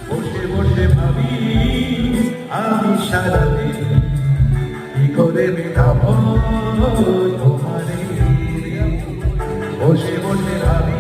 বসে বসে ভাবি আমি সারাদিন কি করে মেটাবো তোমারে, বসে বসে ভাবি